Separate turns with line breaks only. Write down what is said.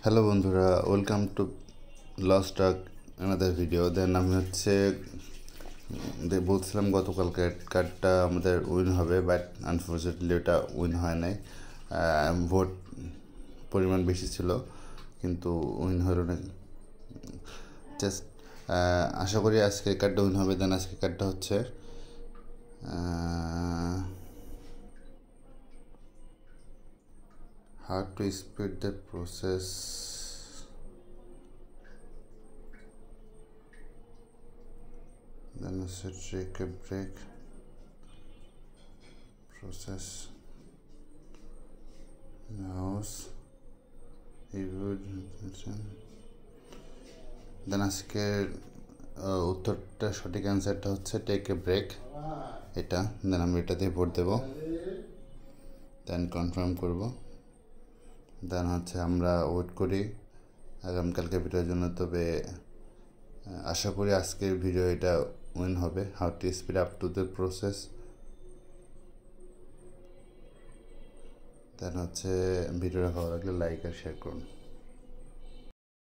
Hello বন্ধুরা, welcome to lost track another video. Then আমি বলছিলাম গতকাল কার্ডটা আমাদের উইন হবে, বাট আনফর্চুনেটলি ওটা উইন হয় নাই। ভোট পরিমাণ বেশি ছিল কিন্তু উইন হলো না। জাস্ট আশা করি আজকের কার্ডটা উইন হবে। দেন আজকের কার্ডটা হচ্ছে how to speed the process. Then also take a break process mouse review. দেন আজকের উত্তরটা সঠিক অ্যান্সারটা হচ্ছে টেক এ ব্রেক, এটা। দেন আমি এটা দিয়ে ভোট দেবো, দেন কনফার্ম করব। দেন হচ্ছে আমরা ওয়েট করি আগামীকালকে ভিডিওর জন্য। তবে আশা করি আজকের ভিডিও এটা উইন হবে, how to speed up to the process. Then হচ্ছে ভিডিওটা ভালো লাগলে লাইক আর শেয়ার করুন।